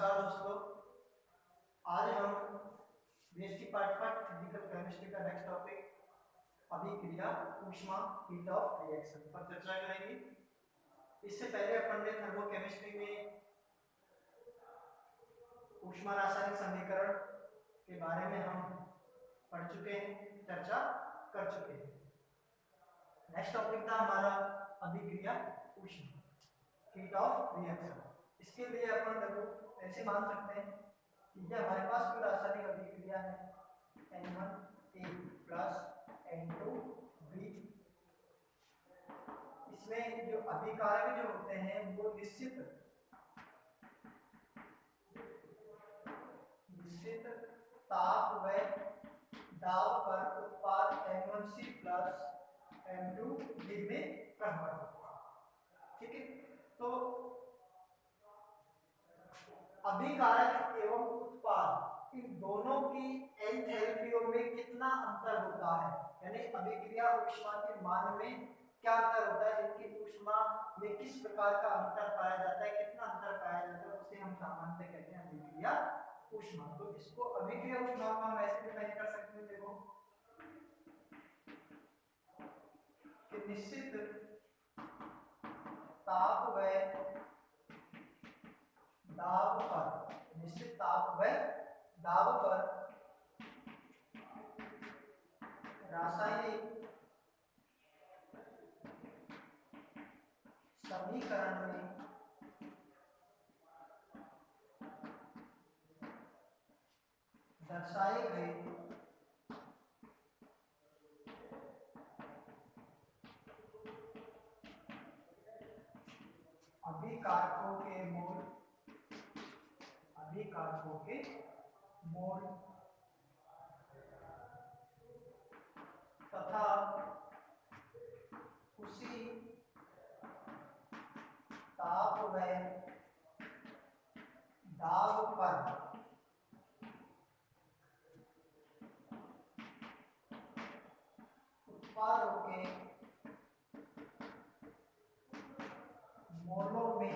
नमस्कार दोस्तों, आज हम बीएससी पार्ट 5 फिजिकल केमिस्ट्री का नेक्स्ट टॉपिक अभिक्रिया ऊष्मा हीट ऑफ रिएक्शन पर चर्चा करेंगे। इससे पहले अपन ने थर्मोकेमिस्ट्री में ऊष्मा रासायनिक समीकरण के बारे में हम पढ़ चुके हैं, चर्चा कर चुके हैं। नेक्स्ट टॉपिक था हमारा अभिक्रिया ऊष्मा हीट ऑफ रिएक्शन। इसके लिए अपन देखो ऐसे मान सकते हैं कि ये हमारे पास कोई रासायनिक अभिक्रिया है N1A प्लस N2B। इसमें जो अभिकारक जो होते हैं वो निश्चित ताप व दाब पर उत्पाद N1C प्लस N2B में कन्वर्ट होगा। ठीक है, तो अभिकारक एवं उत्पाद इन दोनों की एंथैल्पियों में कितना अंतर होता है, यानी अभिक्रिया ऊष्मा के मान में क्या अंतर होता है, इनकी ऊष्मा में किस प्रकार का अंतर पाया जाता है, कितना अंतर पाया जाता है, उसे हम सामान्यतः कहते हैं अभिक्रिया ऊष्मा। तो इसको अभिक्रिया ऊष्मा को हम ऐसे डिफाइन कर सकते हैं, देखो कि निश्चित ताप व दाब पर, निश्चित ताप व दाब पर रासायनिक समीकरण में दर्शाए गए अभिकारकों के मोल तथा उसी ताप व दाब पर उत्पादों के मोलों में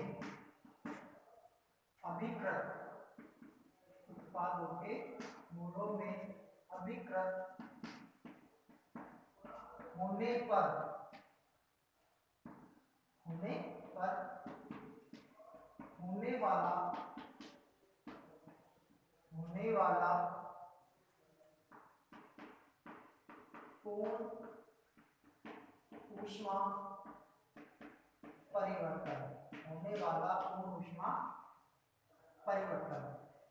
अभिकृत, उत्पादों के मोलों में अभिकृत होने वाला पूर्ण ऊष्मा परिवर्तन,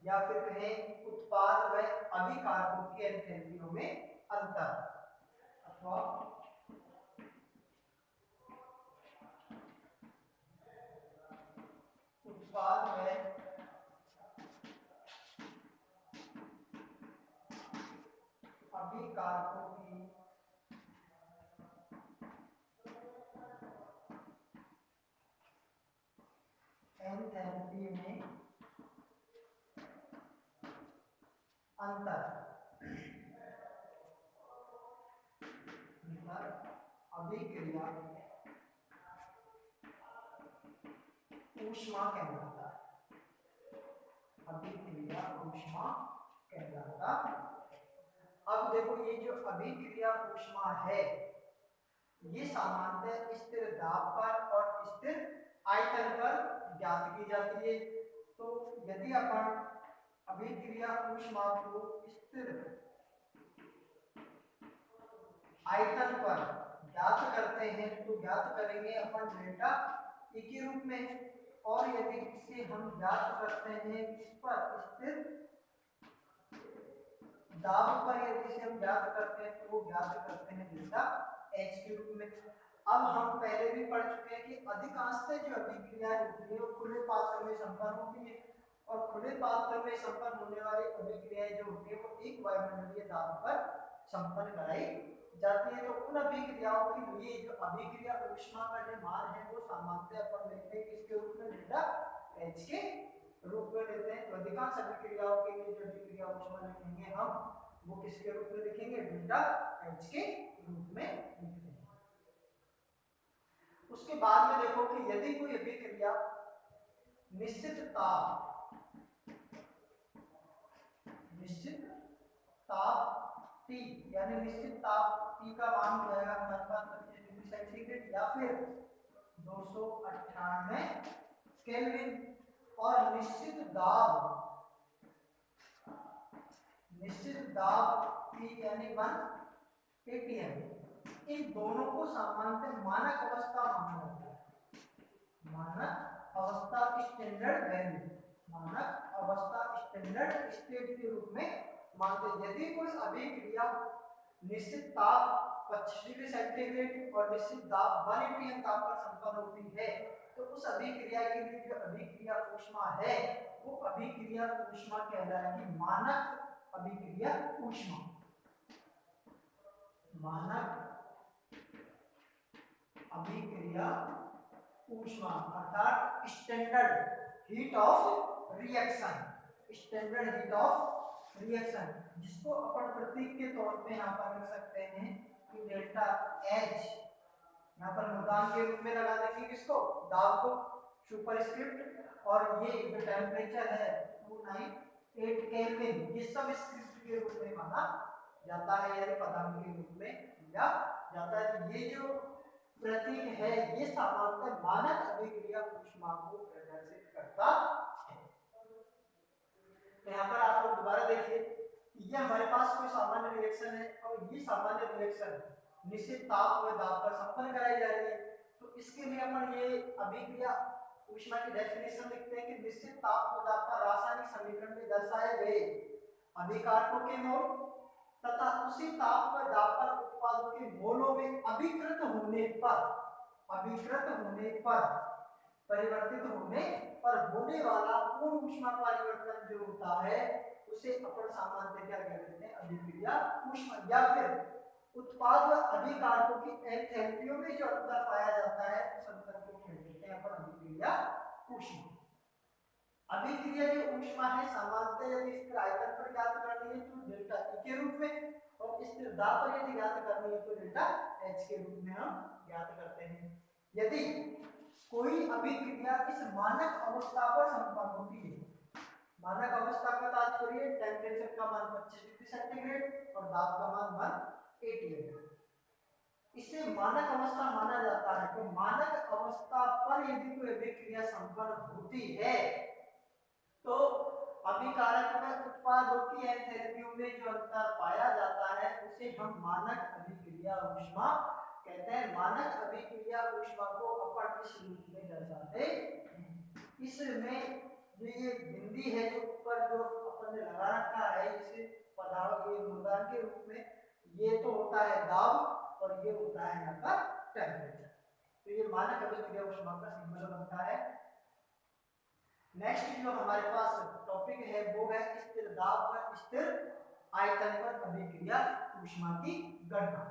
या फिर कहें उत्पाद व अभिकारकों की एंथैल्पियों में अंतर, अथवा उत्पाद व अभिकारकों की एंथैल्पी में अंतर, अभिक्रिया ऊष्मा कहलाता है, अभिक्रिया ऊष्मा कहलाता। अब देखो ये जो अभिक्रिया ऊष्मा है ये सामान्यतः स्थिर दाब पर और स्थिर आयतन पर ज्ञात की जाती है। तो यदि अपन अभिक्रिया ऊष्मा को स्थिर आयतन पर ज्ञात करते हैं तो ज्ञात करेंगे अपन डेल्टा E के रूप में, और यदि इसे हम ज्ञात करते हैं इस पर स्थिर दाब पर, यदि इसे हम ज्ञात करते हैं तो वो ज्ञात करते हैं डेल्टा H के रूप में। अब हम पहले भी पढ़ चुके हैं कि अधिकांशतः जो अभिक्रियाएं होती है वो खुले पात्र में संपन्न होती है, और खुले पात्र में संपन्न होने वाली अभिक्रियाएं जो होती है वो एक वायुमंडलीय दाब पर संपन्न कराई जाती है। तो उन अभिक्रियाओं के लिए जो अभिक्रिया ऊष्मा का जो मान है वो सामान्यतः अपन लेते हैं किसके रूप में, डेल्टा H के रूप में लेते हैं। तो अधिकांश अभिक्रियाओं के लिए जो अभिक्रिया ऊष्मा लिखेंगे हम वो किसके रूप में लिखेंगे, डेल्टा H के रूप में लिखते हैं। उसके बाद में देखो कि यदि कोई अभिक्रिया निश्चित ताप निश्चित ताप T, यानी निश्चित ताप T का मान हो जाएगा हमारे पास 25 डिग्री सेंटीग्रेड या फिर 298 केल्विन, और निश्चित दाब P यानी 1 atm, इन दोनों को सामान्यतः मानक अवस्था माना जाता है। मानक अवस्था स्टैंडर्ड वैल्यू, मानक अवस्था स्टैंडर्ड स्टेट के रूप में मानते हैं। यदि कोई अभिक्रिया निश्चित ताप 25 डिग्री सेंटीग्रेड और निश्चित दाब 1 atm ताप पर संपन्न होती है तो उस अभिक्रिया के लिए जो अभिक्रिया ऊष्मा है वो अभिक्रिया ऊष्मा कहलाएगी मानक अभिक्रिया ऊष्मा। मानक अभिक्रिया ऊष्मा अर्थात standard heat of reaction, standard heat of reaction, जिसको अपन प्रतीक के तौर पे यहाँ पर लिख सकते हैं कि डेल्टा H, यहाँ पर मुदान के रूप में लगा देंगे किसको, दाब को, सुपरस्क्रिप्ट, और ये जो टेम्परेचर है 298 केल्विन, ये सब स्क्रिप्ट के रूप में माना जाता है, यानी पदार्थ के रूप में लिया जाता है। तो ये जो प्रतीक है ये सामान्यतः मानक अभिक्रिया ऊष्मा को प्रदर्शित करता है। तो यहाँ पर आप लोग दोबारा देखिए, ये हमारे पास कोई सामान्य रिएक्शन है और ये सामान्य रिएक्शन निश्चित ताप व दाब पर संपन्न कराई जा रही है। तो इसके लिए अपन ये अभिक्रिया ऊष्मा की डेफिनेशन लिखते हैं कि निश्चित ताप व दाब पर रासायनिक समीकरण में दर्शाए गए अभिकारकों के मोल तथा उसी ताप व दाब पर उत्पादों के मोलों में अभिकृत होने पर परिवर्तित होने पर होने वाला पूर्ण ऊष्मा परिवर्तन जो होता है उसे अपन सामान्यतः क्या कहते हैं, अभिक्रिया ऊष्मा, या फिर उत्पाद व अभिकारकों की एंथैल्पियों में जो अंतर पाया जाता है उस अंतर को कहते हैं अपन अभिक्रिया ऊष्मा। अभिक्रिया जो ऊष्मा है सामान्यतः यदि स्थिर आयतन पर ज्ञात करनी है तो डेल्टा E के रूप में, और स्थिर दाब पर यदि ज्ञात करनी है तो डेल्टा H के रूप में हम ज्ञात करते हैं। यदि कोई अभिक्रिया इस मानक अवस्था पर संपन्न होती है, मानक अवस्था का तात्पर्य टेम्परेचर का मान 25 डिग्री सेंटीग्रेड और दाब का मान 1 atm, इसे मानक अवस्था माना जाता है। तो मानक अवस्था पर यदि कोई अभिक्रिया संपन्न होती है तो अभिकारक में उत्पादों की एंथैल्पियों में जो अंतर पाया जाता है उसे हम मानक अभिक्रिया ऊष्मा कहते हैं। मानक अभिक्रिया ऊष्मा को अपन इस रूप में दर्शाते हैं। इसमें जो ये बिंदी है जो ऊपर जो अपन ने लगा रखा है इसे पदार्थ के मुदान के रूप में, ये तो होता है दाब और ये होता है यहाँ का टेम्परेचर। तो ये मानक अभिक्रिया ऊष्मा का सिंबल बनता है। नेक्स्ट जो हमारे पास टॉपिक है वो है स्थिर दाब व स्थिर आयतन पर अभिक्रिया ऊष्मा की गणना।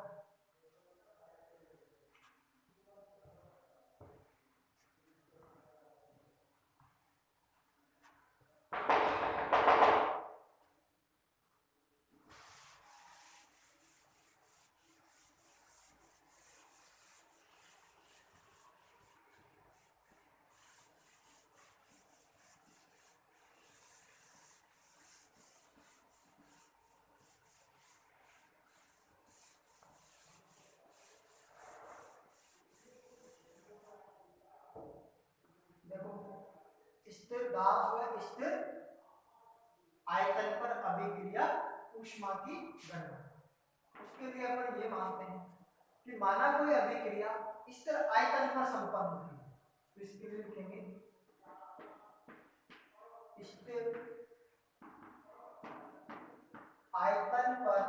स्थिर दाब व स्थिर आयतन पर अभिक्रिया ऊष्मा की गणना। उसके लिए अपन ये मानते हैं कि माना कोई अभिक्रिया स्थिर आयतन पर संपन्न होती है तो इसके लिए लिखेंगे स्थिर आयतन पर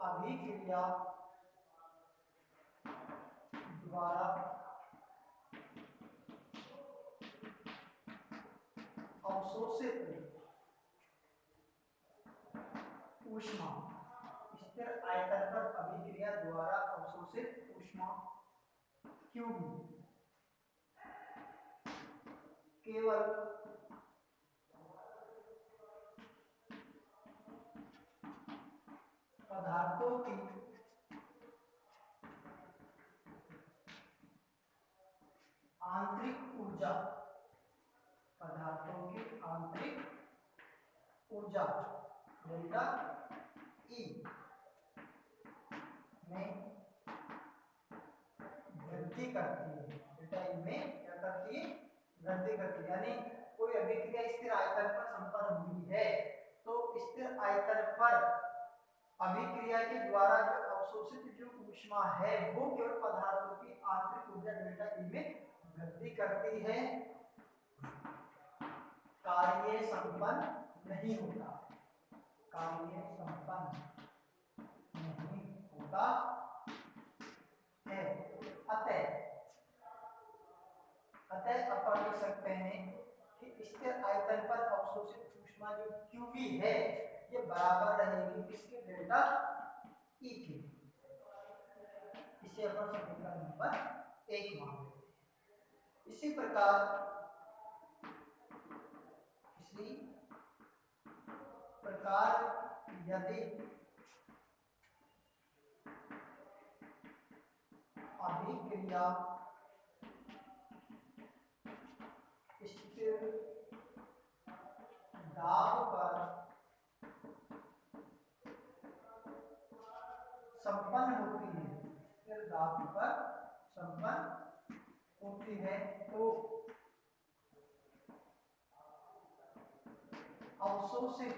अभिक्रिया द्वारा अवशोषित ऊष्मा, स्थिर आयतन पर अभिक्रिया द्वारा अवशोषित ऊष्मा QB केवल पदार्थों की आंतरिक ऊर्जा, पदार्थों की आंतरिक ऊर्जा डेल्टा ई में वृद्धि करती है। डेल्टा ई में क्या करती है? वृद्धि करती है। यानी कोई अभिक्रिया स्थिर आयतन पर संपन्न हुई है तो स्थिर आयतन पर अभिक्रिया के द्वारा जो अवशोषित जो ऊष्मा है वो केवल पदार्थों की आंतरिक ऊर्जा डेल्टा ई में वृद्धि करती है, कार्य संपन्न नहीं होता, कार्य संपन्न नहीं होता है। अतः अपन लिख सकते हैं कि स्थिर आयतन पर अवशोषित ऊष्मा जो QV है ये बराबर रहेगी किसके? डेल्टा ई के। इसे अपन समीकरण नंबर 1 मान लेते हैं। इसी प्रकार यदि अभिक्रिया स्थिर दाब पर संपन्न होती है, स्थिर दाब पर संपन्न होती है तो अवशोषित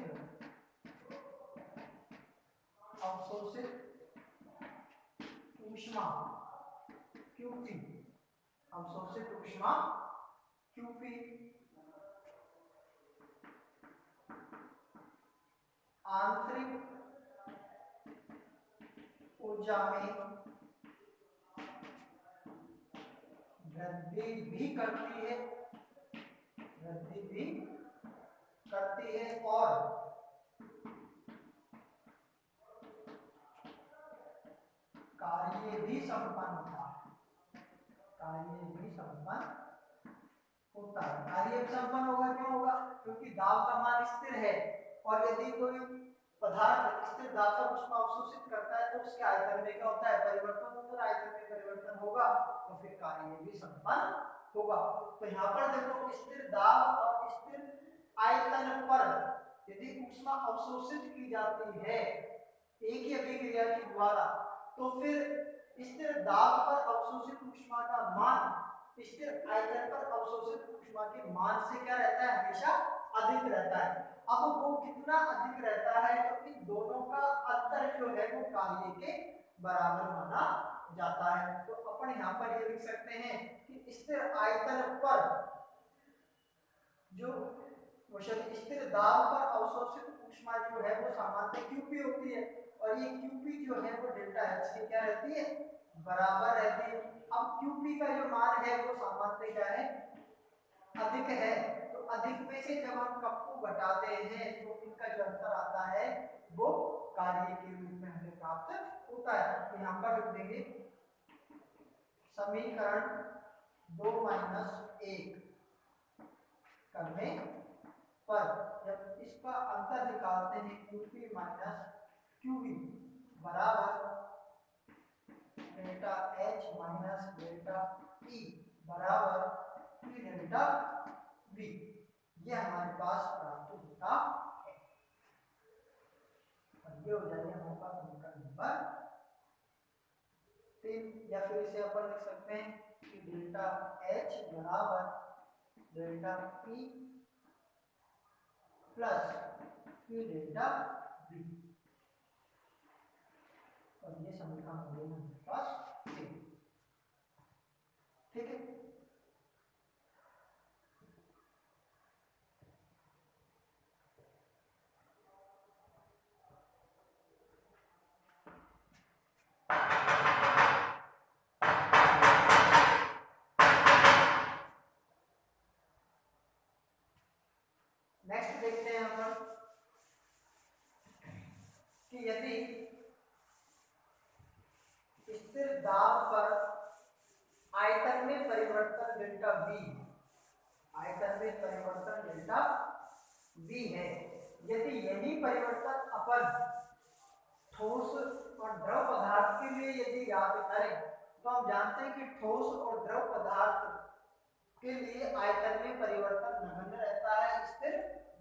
ऊष्मा QP, अवशोषित ऊष्मा QP आंतरिक ऊर्जा में वृद्धि भी करती है, और कार्य भी संपन्न होता है, कार्य संपन्न होगा। क्यों होगा? क्योंकि दाब का मान स्थिर है और यदि कोई पदार्थ स्थिर दाब पर ऊष्मा अवशोषित करता है तो उसके आयतन में क्या होता है? परिवर्तन होता है, आयतन में परिवर्तन होगा तो फिर कार्य भी संपन्न होगा। तो यहाँ पर देखो स्थिर दाब और स्थिर आयतन पर यदि ऊष्मा अवशोषित की जाती है एक ही अभिक्रिया के द्वारा तो फिर स्थिर दाब पर अवशोषित ऊष्मा का मान स्थिर आयतन पर अवशोषित ऊष्मा के मान से क्या रहता है? हमेशा अधिक रहता है। अब वो कितना अधिक रहता है? तो इन दोनों का अंतर जो है वो कार्य के बराबर माना जाता है। तो अपन यहाँ पर ये लिख सकते हैं कि स्थिर आयतन पर जो स्थिर दाब पर अवशोषित ऊष्मा जो है वो सामान्यतः QP होती है और ये QP जो है वो डेल्टा H के क्या रहती है? बराबर रहती है। अब QP का जो मान है वो सामान्यतः क्या है? अधिक है। तो अधिक में से जब हम कप को घटाते हैं तो इनका जो अंतर आता है वो कार्य के रूप में हमें प्राप्त होता है। तो यहाँ पर लिख देंगे समीकरण 2 - 1 करने पर जब इसका अंतर निकालते हैं QP - QV बराबर डेल्टा H - डेल्टा E बराबर P डेल्टा V, ये हमारे पास प्राप्त होता है। और ये हो जाएगा हमारे पास समीकरण नंबर 3। या फिर इसे अपन लिख सकते हैं कि डेल्टा H बराबर delta P plus P delta V, और ये समीकरण हो गया हमारे पास 3। ठीक है। नेक्स्ट देखते हैं हम कि यदि स्थिर दाब पर आयतन में परिवर्तन डेल्टा V, आयतन में परिवर्तन डेल्टा V है, यदि यही परिवर्तन अपन ठोस और द्रव पदार्थ के लिए यदि याद करें तो हम जानते हैं कि ठोस और द्रव पदार्थ के लिए आयतन में परिवर्तन नगण्य रहता है स्थिर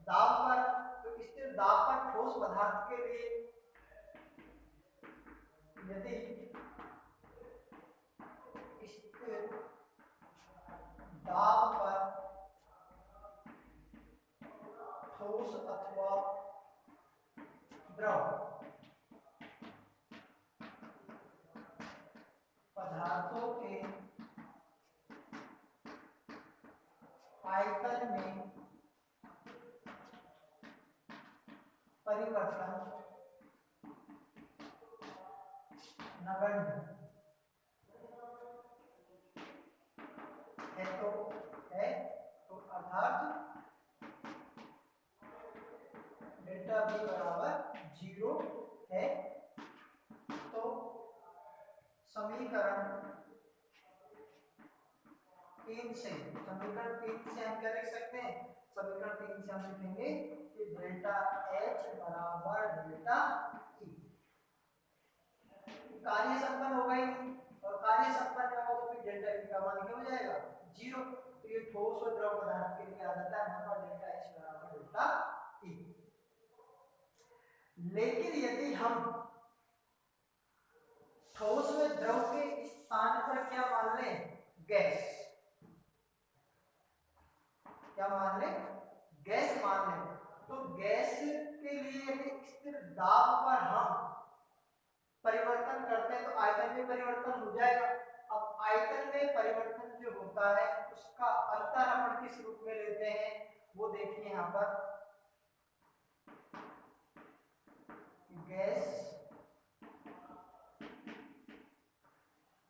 दाब पर। तो स्थिर दाब पर ठोस पदार्थ के लिए यदि स्थिर दाब पर ठोस अथवा द्रव पदार्थों के आयतन में परिवर्तन नगण्य है तो अर्थात डेल्टा बी बराबर 0 है। तो समीकरण 3 से हम क्या लिख सकते हैं? समीकरण 3 से हम लिखेंगे कि डेल्टा एच बराबर डेल्टा ई। कार्य संपन्न हो गई और कार्य संपन्न हो तो फिर डेल्टा ई का मान क्या हो जाएगा? 0। तो ये ठोस और द्रव पदार्थ के लिए आ जाता है हमारा डेल्टा एच बराबर डेल्टा ई। लेकिन यदि हम ठोस में द्रव के स्थान पर क्या मान लें? गैस। क्या मान लें? गैस मान लें। तो गैस के लिए यदि स्थिर दाब पर हम परिवर्तन करते हैं तो आयतन में परिवर्तन हो जाएगा। अब आयतन में परिवर्तन जो होता है उसका अंतर अपन किस रूप में लेते हैं वो देखिए यहां पर। गैस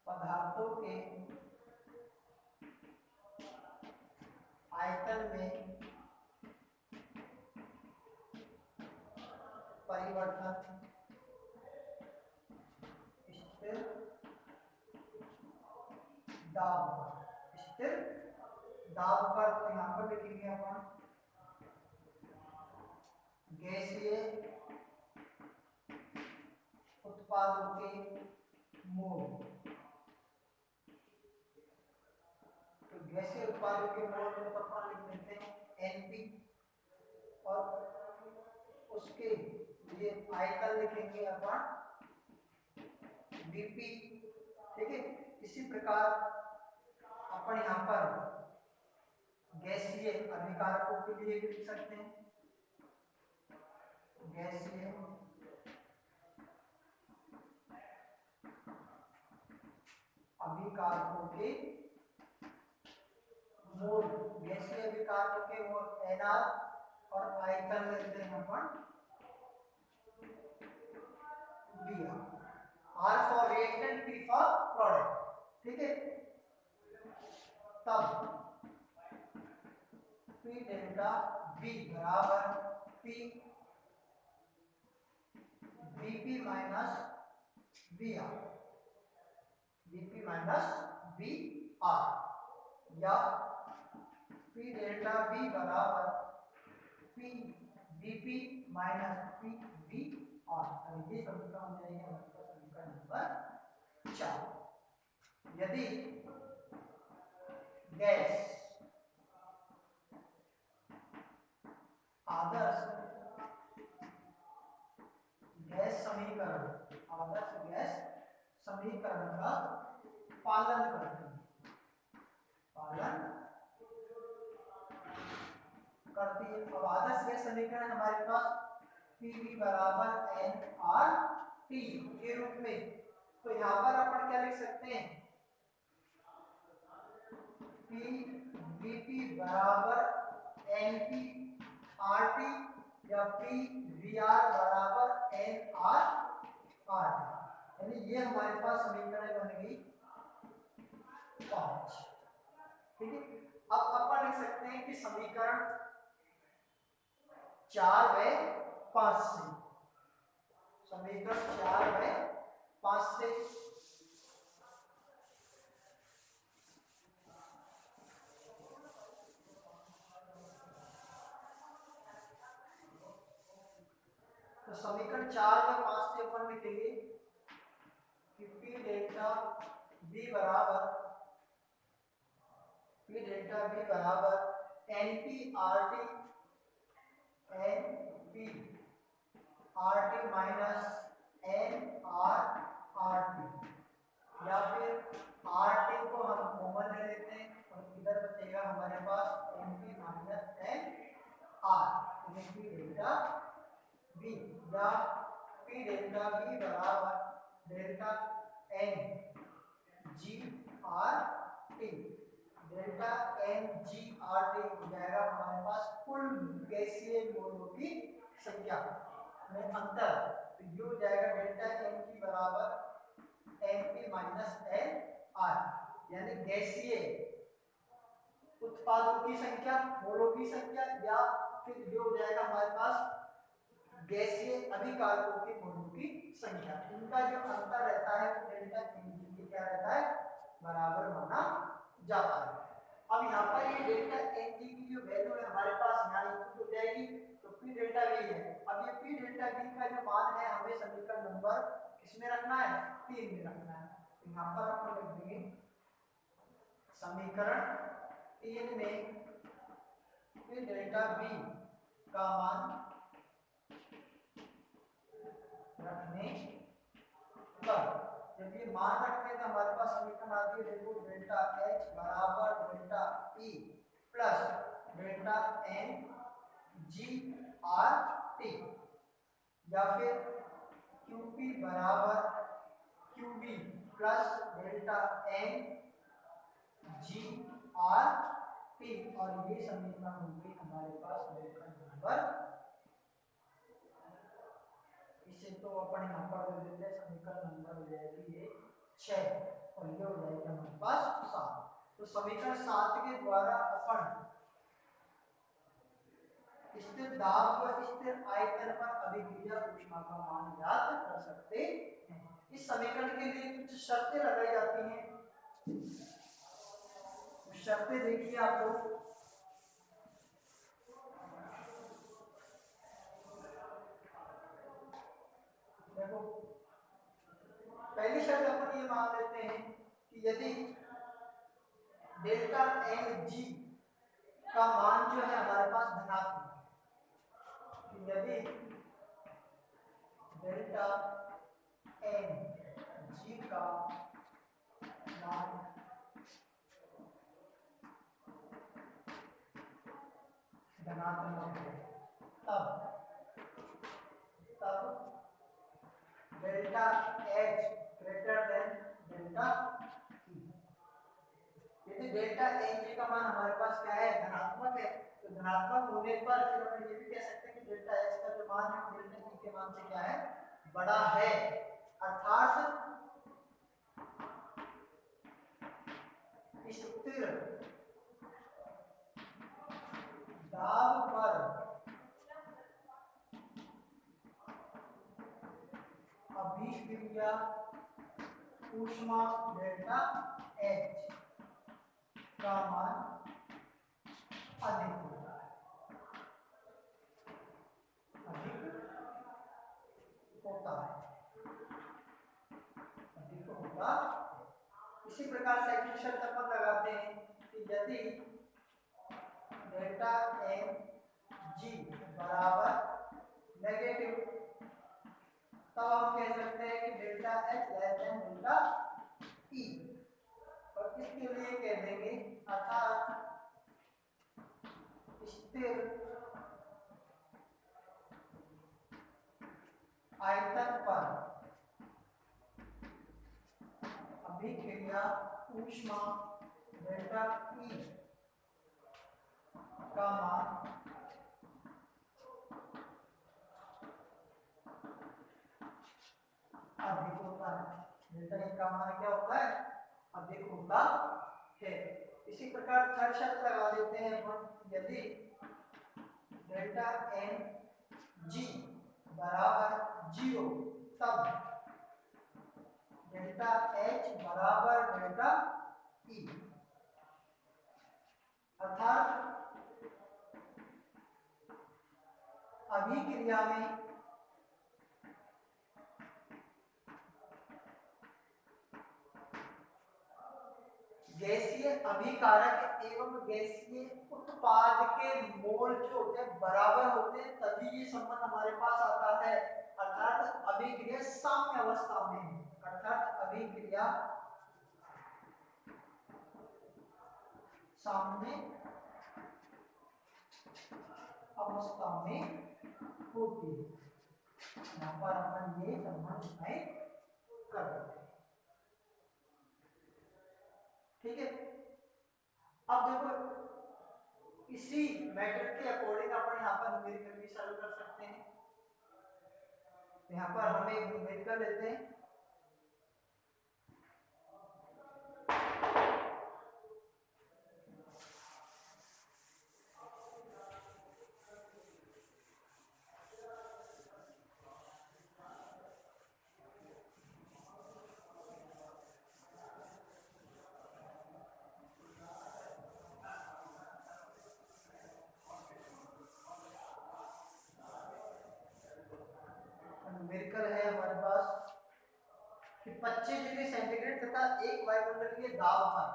पदार्थों के आयतन में परिवर्तन स्थिर दाब पर तो यहां पर लिखेंगे अपन गैसीय उत्पादों के मोल। तो गैसीय उत्पादों के मोल में तो अपन लिख देते हैं एनपी और उसके लिए आयतन लिखेंगे अपन बीपी। ठीक है, इसी प्रकार अपन यहाँ पर गैसीय अभिकारकों के लिए भी लिख सकते हैं गैसीय अभिकारकों के मोल। गैसीय अभिकारकों के मोल एनआर और आयतन लेते हैं अपन B R. R for reactant, P for product। ठीक है, तब P डेल्टा B बराबर P Bp minus Br, Bp minus Br, या P डेल्टा B बराबर P Bp minus P Br। ये समीकरण हो जाएगा समीकरण नंबर 4। यदि गैस आदर्श गैस समीकरण का पालन करती है अब आदर्श गैस समीकरण हमारे पास Pv बराबर nRT के रूप में। तो यहाँ पर अपन क्या लिख सकते हैं? Pvp बराबर nPRT या PVR बराबर nRT। यानी ये हमारे पास समीकरण बन गई 5। ठीक है, अब अपन लिख सकते हैं कि समीकरण 4 व 5 से, समीकरण 4 व 5 से तो समीकरण 4 व 5 से अपन लिखेंगे कि P डेल्टा B बराबर पी डेल्टा बी बराबर N P R T minus N R T, या फिर आर टी को हम कॉमन ले लेते हैं और इधर बचेगा हमारे पास N P minus N R P delta B, या पी डेल्टा बी बराबर delta N G R T, delta N G R T हो जाएगा हमारे पास कुल गैसीय मोलों की संख्या में अंतर। तो ये हो जाएगा डेल्टा एन की बराबर N P minus N R, यानी गैसीय उत्पादों की संख्या, मोलों की संख्या, या फिर ये हो जाएगा हमारे पास गैसीय अभिकारकों के मोलों की संख्या। इनका जो अंतर रहता है वो डेल्टा एन जी क्या रहता है, बराबर माना जाता है। अब यहाँ पर ये डेल्टा एन जी की जो वैल्यू है हमारे पास यहाँ इनपुट हो जाएगी, तो पी डेल्टा बी है। अब ये पी डेल्टा बी का जो मान है हमें समीकरण नंबर किसमें रखना है, 3 में रखना है। तो यहाँ पर हम लिख देंगे समीकरण 3 में पी डेल्टा बी का मान रखने पर, जब ये मान रखते हैं तो हमारे पास समीकरण आती है, देखो डेल्टा एच बराबर delta E plus delta N G R T, या फिर क्यूपी बराबर Q B plus delta N G R T, और ये समीकरण होगी हमारे पास समीकरण नंबर, इसे तो अपन यहाँ पर दे देते हैं, समीकरण नंबर हो जाएगी ये 6 और ये हो जाएगी हमारे पास 7। तो समीकरण 7 के द्वारा अपन स्थिर दाब व स्थिर आयतन पर अभिक्रिया ऊष्मा का मान ज्ञात कर सकते हैं। इस समीकरण के लिए कुछ शर्तें लगाई जाती हैं, शर्तें देखिए आप लोग। देखो पहली शर्त अपन ये मान लेते हैं कि यदि डेल्टा एन जी का मान जो है हमारे पास धनात्मक है, यदि डेल्टा एन जी का मान धनात्मक है, तब delta H greater than delta E. यदि डेल्टा एन जी का मान हमारे पास क्या है, धनात्मक है, तो धनात्मक होने पर फिर हम ये भी कह सकते हैं कि डेल्टा एच का जो मान है डेल्टा ई के मान से क्या है, बड़ा है। अर्थात स्थिर दाब पर अभिक्रिया ऊष्मा डेल्टा एच का मान अधिक होता है, अधिक होता है। इसी प्रकार से एक शर्त अपन लगाते हैं कि यदि डेल्टा एन जी बराबर नेगेटिव, तब हम कह सकते हैं कि delta H less than delta E, और इसके लिए कह देंगे अर्थात स्थिर आयतन पर अभिक्रिया ऊष्मा डेल्टा ई का मान अधिक होता है। डेल्टा ई का मान क्या होता है, अधिक होता है। इसी प्रकार थर्ड शर्त लगा देते हैं हम, यदि डेल्टा एन जी बराबर 0, तब डेल्टा एच बराबर डेल्टा ई, अर्थात अभिक्रिया में गैसीय अभिकारक एवं गैसीय उत्पाद के मोल जो होते हैं बराबर होते हैं, तभी ये संबंध हमारे पास आता है। अर्थात अभिक्रिया साम्य अवस्था में है, अर्थात अभिक्रिया साम्य अवस्था में होती है। यहाँ पर अपन ये संबंध कर देते हैं। ठीक है, अब देखो इसी मैटर के अकॉर्डिंग अपन यहाँ पर न्यूमेरिकल भी सॉल्व कर सकते हैं। यहाँ पर हम एक न्यूमेरिकल लेते हैं, न्यूमेरिकल है हमारे पास कि 25 डिग्री सेंटीग्रेड तथा 1 वायुमंडलीय दाब पर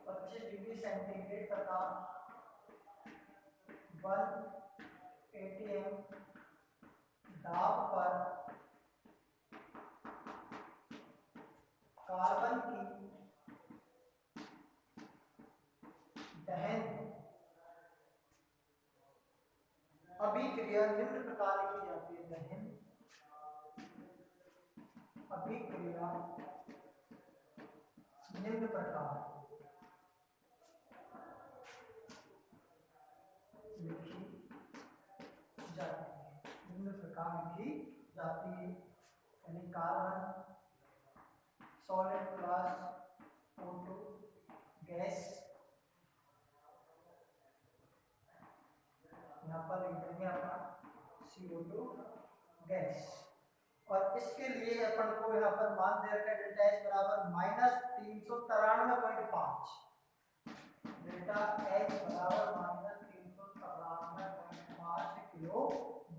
25 डिग्री सेंटीग्रेड तथा 1 atm दाब पर कार्बन की दहन अभिक्रिया निम्न प्रकार की जाती है। दहन अभिक्रिया निम्न प्रकार लिखी जाती है, निम्न प्रकार लिखी जाती है, यानी carbon solid plus O2 gas, यहाँ पर लिख देंगे अपना CO2 गैस, और इसके लिए अपन को यहाँ पर मान दे रखा है डेल्टा H बराबर -393.5, डेल्टा H बराबर -393.5 किलो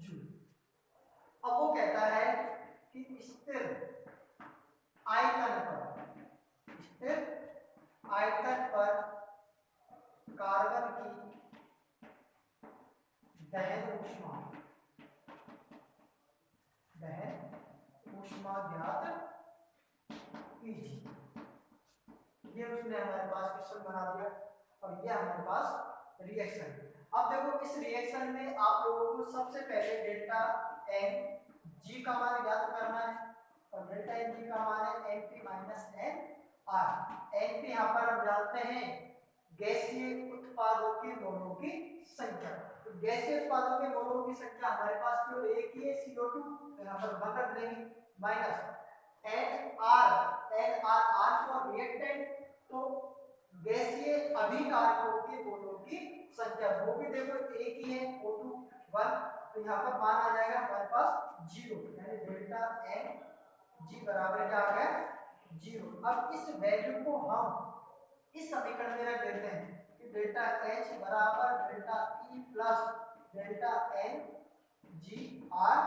जूल। अब वो कहता है कि स्थिर आयतन पर कार्बन की दहन ऊष्मा ज्ञात कीजिए। ये उसने हमारे पास क्वेश्चन बना दिया, और ये हमारे पास रिएक्शन। अब देखो इस रिएक्शन में आप लोगों को सबसे पहले डेल्टा एन जी का मान ज्ञात करना है, और डेल्टा एन जी का मान है Np minus N R. Np यहाँ पर हम जानते हैं गैसीय उत्पादों के मोलों की संख्या, तो गैसीय उत्पादों के मोलों की संख्या हमारे पास केवल एक ही है CO2, तो यहाँ पर वन रख देंगे, माइनस NR फॉर रिएक्टेंट, तो गैसीय अभिकारकों के मोलों की संख्या वो भी देखो एक ही है O2 1, तो यहाँ पर मान आ जाएगा हमारे पास 0, यानी डेल्टा एन जी बराबर क्या आ गया 0। अब इस वैल्यू को हम इस समीकरण में रख देते हैं कि डेल्टा H बराबर delta E plus delta N G R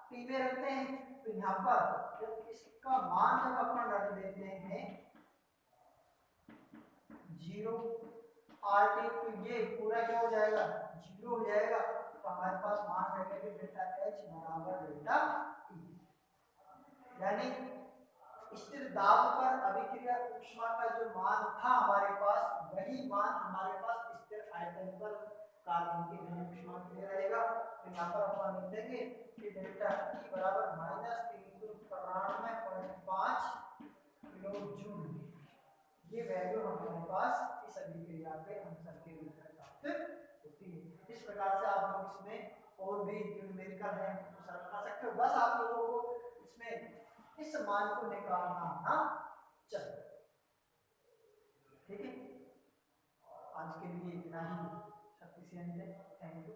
T में रखते हैं। तो यहाँ पर जब इसका मान जब अपन रख देते हैं 0 आर टी, तो ये पूरा क्या हो जाएगा 0 हो जाएगा, तो हमारे पास मान रहेगा कि डेल्टा H बराबर डेल्टा E, यानी स्थिर दाब पर अभिक्रिया ऊष्मा का जो मान था हमारे पास, वही मान हमारे पास स्थिर आयतन पर कार्बन की दहन ऊष्मा के लिए रहेगा। तो यहाँ पर अपन लिख देंगे कि डेल्टा E बराबर -393.5 किलो जूल। ये वैल्यू हमारे पास इस अभिक्रिया के आंसर के रूप में प्राप्त होती है। इस प्रकार से आप लोग इसमें और भी न्यूमेरिकल है तो सरल कर सकते हो, बस आप लोगों को इसमें इस मान को निकालना आना चाहिए। ठीक है, आज के लिए इतना ही सफिशिएंट है। Thank you.